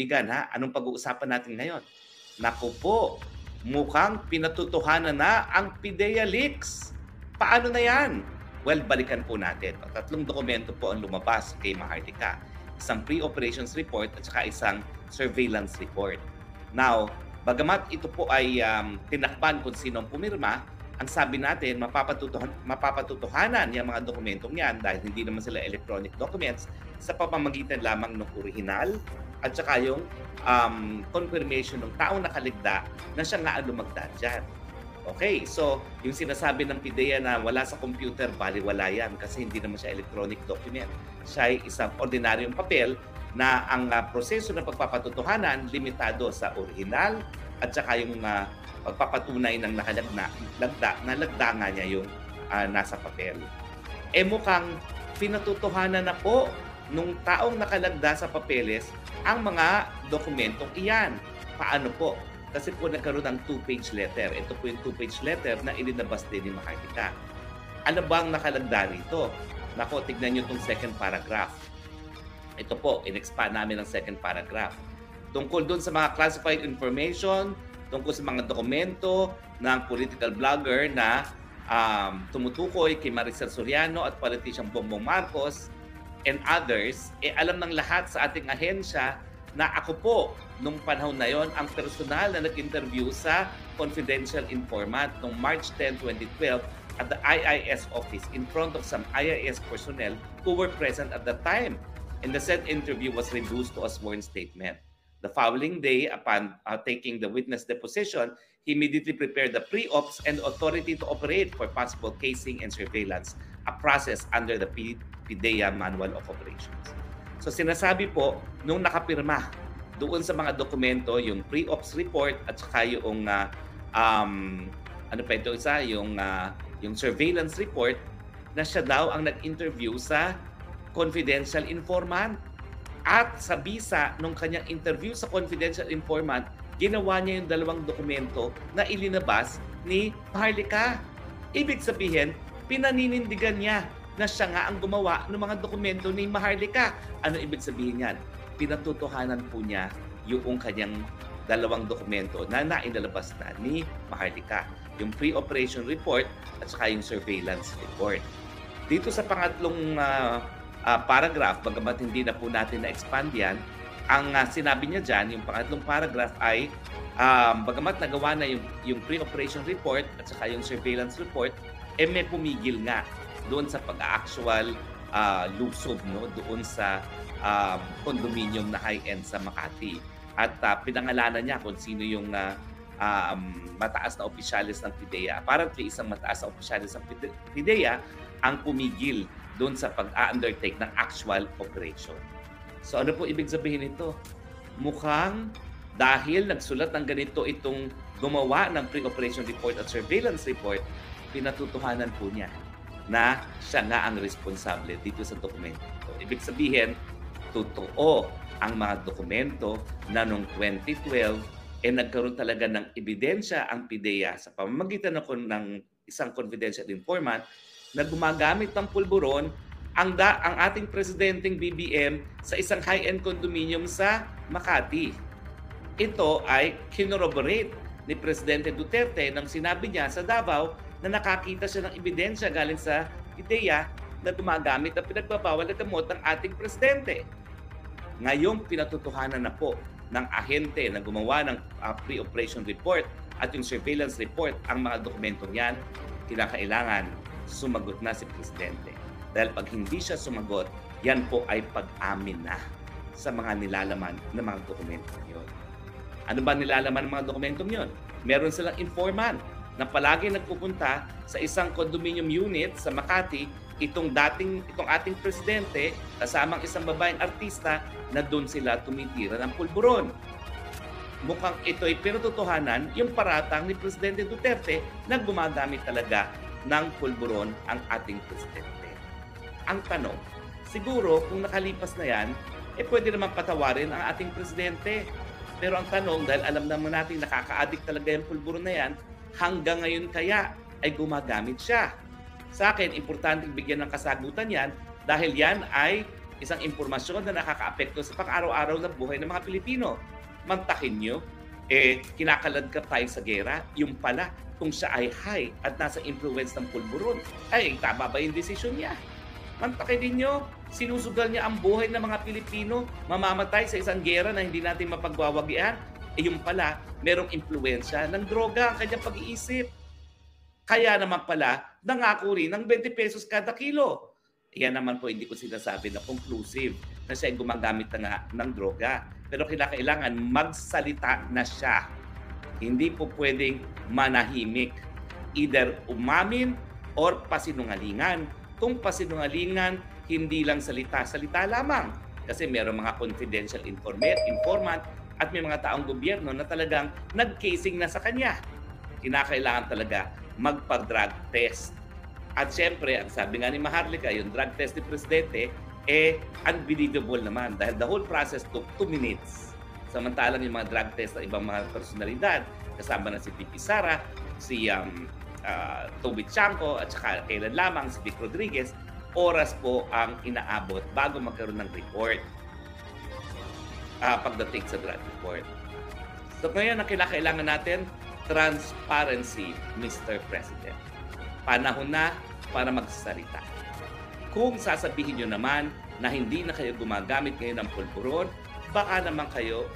panindigan ha. Anong pag-uusapan natin ngayon? Naku po, mukhang pinatutuhanan na ang PIDEA leaks. Paano na yan? Well, balikan po natin. Tatlong dokumento po ang lumabas kay Maharlika. Isang pre-operations report at saka isang surveillance report. Now, bagamat ito po ay tinakpan kung sino ang pumirma, ang sabi natin, mapapatutuhanan yung mga dokumentong yan dahil hindi naman sila electronic documents sa pamamagitan lamang ng original at saka yung confirmation ng taong nakaligda na siya nga ang lumagda dyan. Okay, so yung sinasabi ng PIDEA na wala sa computer, baliwala yan kasi hindi naman siya electronic document. Siya ay isang ordinaryong papel na ang proseso ng pagpapatutuhanan limitado sa original at saka yung pagpapatunay ng nalagda nga niya yung nasa papel. Mukhang pinatutuhanan na po nung taong nakalagda sa papeles ang mga dokumentong iyan. Paano po? Kasi po nagkaroon ng 2-page letter. Ito po yung 2-page letter na ilinabas din ni Maharlika. Ano bang nakalagda rito? Nako, tignan nyo itong second paragraph. Ito po, in-expand namin ang second paragraph. Tungkol doon sa mga classified information, tungkol sa mga dokumento ng political blogger na tumutukoy kay Maricel Soriano at politician Bongbong Marcos and others, alam ng lahat sa ating ahensya na ako po, nung panahon na yon, ang personal na nag-interview sa confidential informant noong March 10, 2012 at the IIS office in front of some IIS personnel who were present at the time. And the said interview was reduced to a sworn statement. The following day, upon taking the witness deposition, he immediately prepared the pre-ops and authority to operate for possible casing and surveillance, a process under the PIDEA Manual of Operations. So sinasabi po, nung nakapirma doon sa mga dokumento, yung pre-ops report at saka yung ano pa ito isa, yung surveillance report, na siya daw ang nag-interview sa confidential informant. At sa bisa nung kanyang interview sa confidential informant, ginawa niya yung dalawang dokumento na ilinabas ni Maharlika. Ibig sabihin, pinaninindigan niya na siya nga ang gumawa ng mga dokumento ni Maharlika. Ano ibig sabihin yan? Pinatutuhanan po niya yung kanyang dalawang dokumento na nainalabas na ni Maharlika. Yung pre-operation report at saka yung surveillance report. Dito sa pangatlong paragraph, bagamat hindi na po natin na-expand yan, ang sinabi niya dyan, yung pangatlong paragraph ay bagamat nagawa na yung pre-operation report at saka yung surveillance report, may pumigil nga doon sa pag-actual lusob, no? Doon sa condominium na high-end sa Makati. At pinangalanan niya kung sino yung mataas na opisyalis ng PIDEA. Apparently, isang mataas na opisyalis ng PIDEA ang pumigil doon sa pag-undertake ng actual operation. So ano po ibig sabihin nito? Mukhang dahil nagsulat ng ganito itong gumawa ng pre-operation report at surveillance report, pinatutuhanan po niya na siya nga ang responsable dito sa dokumento. Ibig sabihin, totoo ang mga dokumento na noong 2012 nagkaroon talaga ng ebidensya ang PIDEA sa pamamagitan ng isang confidential informant na gumagamit ng pulburon ang ating presidenteng BBM sa isang high-end condominium sa Makati. Ito ay kinorroborate ni Presidente Duterte nang sinabi niya sa Davao na nakakita siya ng ebidensya galing sa PIDEA na gumagamit at pinagbabawal na gamot ng ating presidente. Ngayong pinatutuhanan na po ng ahente na gumawa ng pre-operation report at yung surveillance report ang mga dokumentong yan, kinakailangan sumagot na si Presidente. Dahil pag hindi siya sumagot, yan po ay pag-amin na sa mga nilalaman ng mga dokumentong yun. Ano ba nilalaman ng mga dokumentong yun? Meron silang informant na palagi nagpupunta sa isang condominium unit sa Makati, itong ating presidente kasamang isang babaeng artista na doon sila tumitira ng pulburon. Mukhang ito ay pinatutuhanan yung paratang ni Presidente Duterte na gumagamit talaga ng pulburon ang ating presidente. Ang tanong, siguro kung nakalipas na yan, pwede naman patawarin ang ating presidente. Pero ang tanong, dahil alam naman natin nakaka-addict talaga yung pulburon na yan, hanggang ngayon kaya ay gumagamit siya. Sa akin, importante bigyan ng kasagutan yan dahil yan ay isang impormasyon na nakakaapekto sa pang-araw-araw na buhay ng mga Pilipino. Mantakin nyo, kinakaladkap tayo sa gera, yung pala, kung siya ay high at nasa influence ng pulburon, ay tama ba yung desisyon niya? Mantakin ninyo, sinusugal niya ang buhay ng mga Pilipino, mamamatay sa isang gera na hindi natin mapagwawagian, yung pala, merong impluensya ng droga ang kanyang pag-iisip. Kaya naman pala, nangako rin ng 20 pesos kada kilo. Yan naman po hindi ko sinasabi na conclusive na siya ay gumagamit na ng droga. Pero kailangan magsalita na siya. Hindi po pwedeng manahimik. Either umamin or pasinungalingan. Kung pasinungalingan, hindi lang salita-salita lamang. Kasi meron mga confidential informant at may mga taong gobyerno na talagang nag-casing na sa kanya. Kinakailangan talaga magpa-drug test. At syempre, ang sabi nga ni Maharlika, yung drug test ni Presidente, unbelievable naman dahil the whole process took 2 minutes. Samantalang yung mga drug test ng ibang mga personalidad, kasama na si Pipi Sara, si Toby Chanco, at saka kailan lamang si Vic Rodriguez, oras po ang inaabot bago magkaroon ng report pagdating sa drug report. So ngayon, ang kailangan natin, transparency, Mr. President. Panahon na para magsalita. Kung sasabihin nyo naman na hindi na kayo gumagamit ngayon ng pulburon, baka naman kayo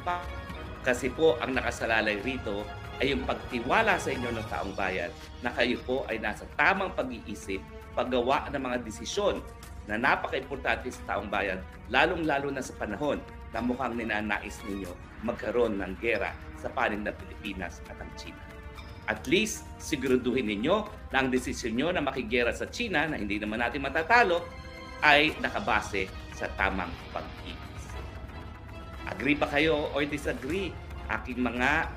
kasi po ang nakasalalay rito ay yung pagtiwala sa inyo ng taong bayan na kayo po ay nasa tamang pag-iisip, paggawa ng mga desisyon na napaka-importante sa taong bayan, lalong-lalo na sa panahon na mukhang ninanais ninyo magkaroon ng gera sa panig ng Pilipinas at ang China. At least, siguraduhin ninyo na ang desisyon nyo na makigera sa China na hindi naman natin matatalo ay nakabase sa tamang pag-iisip. Agree ba kayo or disagree? Aking mga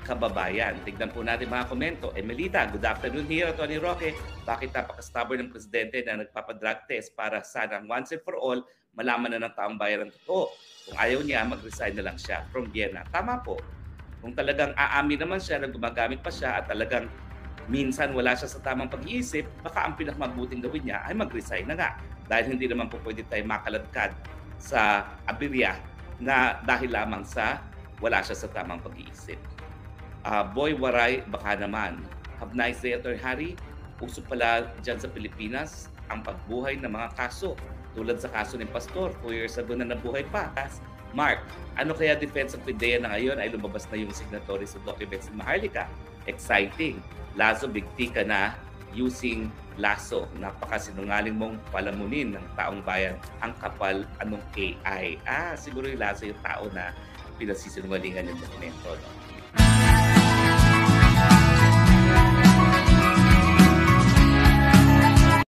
kababayan. Tignan po natin mga komento. Emelita, good afternoon here. Tony Roque, bakit napaka-stubborn ng Presidente na nagpapadrug test para sana once and for all, malaman na ng taong bayan ang totoo. Kung ayaw niya, mag-resign na lang siya from Vienna. Tama po. Kung talagang aamin naman siya na gumagamit pa siya at talagang minsan wala siya sa tamang pag-iisip, baka ang pinakamabuting gawin niya ay mag-resign na nga. Dahil hindi naman po pwede tayo makaladkad sa aberya na dahil lamang sa wala siya sa tamang pag-iisip. Boy Waray, baka naman. Have nice day, Atty. Harry. Uso pala dyan sa Pilipinas ang pagbuhay ng mga kaso. Tulad sa kaso ng Pastor, 2 years ago na nabuhay pa. Mark, ano kaya defense of PIDEA na ngayon ay lumabas na yung signatory sa documents ni Maharlika? Exciting. Lasso, bigti ka na using Lasso. Napakasinungaling mong palamunin ng taong bayan. Ang kapal, anong AI? Siguro yung Lasso yung tao na pinasisinungalingan yung dokumento. No?